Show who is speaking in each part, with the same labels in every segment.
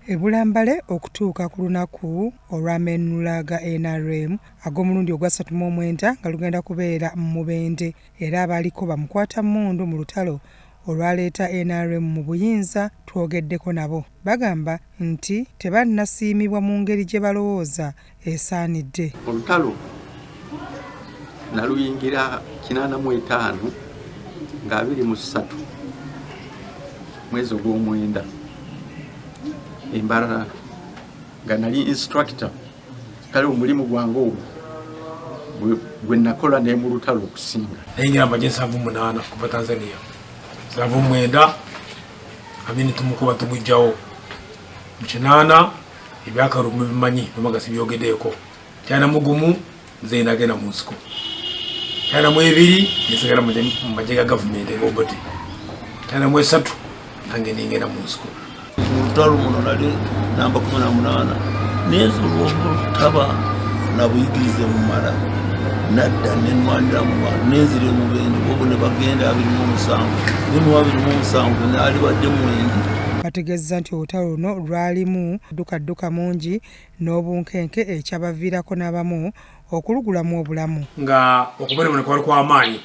Speaker 1: Ebulambale okutuuka ku lunaku olw'amenula ga NRM ag'omulundi ogwa 39 nga lugenda kubeera mu Mubende era abaaliko bamukwata mmundu mu lutalo olwaleeta NRM mu buyinza twogeddeko nabo. Bagamba nti tebannasiimibwa mu ngeri gye balowooza esaanidde.
Speaker 2: Olutalo naluyingira 85 nga 23 mwezi ogw'omwenda. Embarara nga nali instructor kale omulimu gwange ogwo gwe nakola ne mu lutalo okusinga.
Speaker 3: Nayingira amagye 78 kuva Tanzania 79 amini tumukuba tumujjawo mkinana ebyakalumu bimanyi nomagasi byogeddeko kyana mugumu nze nagenda mu nsiko kyana mu ebiri nsigala mu magye ga gavumenti ng'obote kyana mu esatu nange ningenda mu nsiko.
Speaker 4: Olutalo muno nali namba 18 n'ensobola okutaba na buyigirize mumala nadda nenwanira mu bantu nenzire mu Mubende bobo ne bagenda 27 27 naali badde mwenge.
Speaker 1: Bategeeza nti olutalo luno lwalimu dduka mungi n'obunkenke ekyabaviirako n'abamu okulugulamu obulamu.
Speaker 3: Nga okubonerabona kwali kw'amaanyi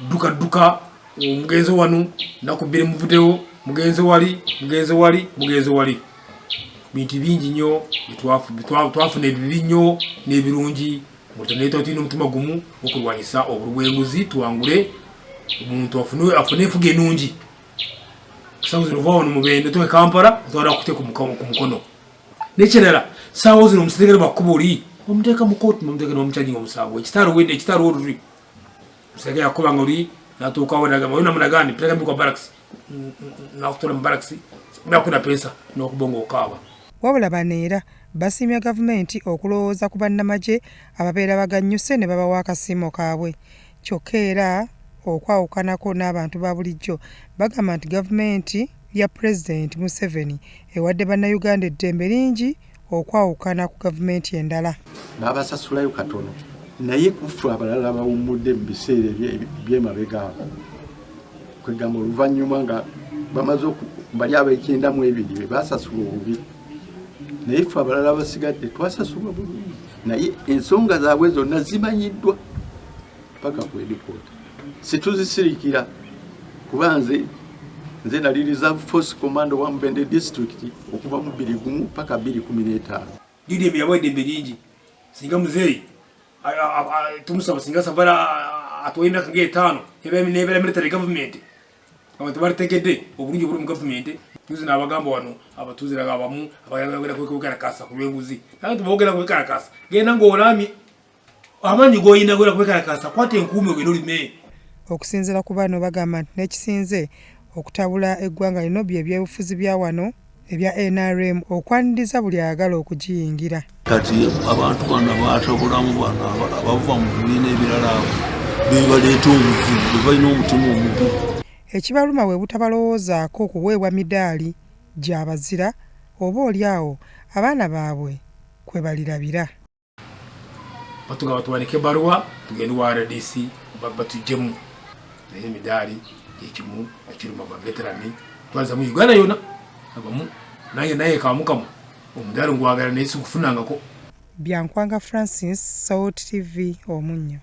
Speaker 3: dduka omugenzi wano nakubiri muvudewo mugenzi wali bintu bingi nnyo twafuna ebibi nnyo n'ebirungi mutoneeta otina omutima gumu okulwanyisa obulwenguzi tuwangule omuntu afune enfuga ennungi. Saawa zino vaawo Mubende toke Kampala otwala kuteeka ku mukono n'ekirala saawa zino omusitegere bakuba oli omuteeka mu kooti nomuteeka nomukyajinga omusango ekitalo oluli omusitegere yakuba nga oli natuukawo nagamba olina munagandi puleka kwa barracks nakutola mu barracks nakuna pesa n'okubonga okaaba.
Speaker 1: Wabula baneera basiimya gavumenti okulowooza ku bannamagye ababeera baganyuse ne babawa akasiimo kaabwe. Kyokka era okwawukanako n'abantu ba bulijjo bagamba nti gavumenti ya Pulezidenti Museveni ewadde bannayuganda eddembe lingi okwawukana ku gavumenti endala.
Speaker 2: Babasasulayo katono naye kufu abalala bawummudde mu biseera by'emabega kwegamba oluvannyuma nga bamaze bali abekyenda mu ebiri be basasula obubi naye ffe abalala basigadde twasasulwa bulungi naye ensonga zaabwe zonna zimanyiddwa paka ku edipota situzisirikira kuba nze nali Reserve Force Commando wa Mubende District okuva mu 2001 paka 2015.
Speaker 3: Didi ebyabwe eddembe lingi singa muzeeyi tumusaba singa savala atoyina kange 5 nebeera military government abantu balitegedde obulungi obuli mu gavumenti tuzi n'abagamba wano abatuziraga abamu abagenda kwekalakasa ku lw'enguzi naye tubogera kwekalakasa genda ng'olami amanyi g'oyina gwera kwekalakasa kwata enkuumi ogenda olime.
Speaker 1: Okusinziira ku bano bagamba nti n'ekisinze okutabula eggwanga lino by'ebyobufuzi bya wano ebya NRM okwaniriza buli ayagala okugiyingira.
Speaker 4: Kati abantu bano batabulamu bano abava mu bibiina ebirala bebaleeta obuvubu balina omutima omubi.
Speaker 1: Ekibaluma bwe butabalowoozaako okuweebwa midaali gy'abazira oba oliawo abaana baabwe kwe balirabira.
Speaker 3: Batugaba tuwanike ebbaluwa tugende wa RDC batuggyemu naye emidaali ekimu ekiruma baveterani twaliza mu Uganda yonna abamu naye kamukamu omudaali ngwagala naye sikufunangako.
Speaker 1: Byankwanga Francis, Salt TV Omunnyo.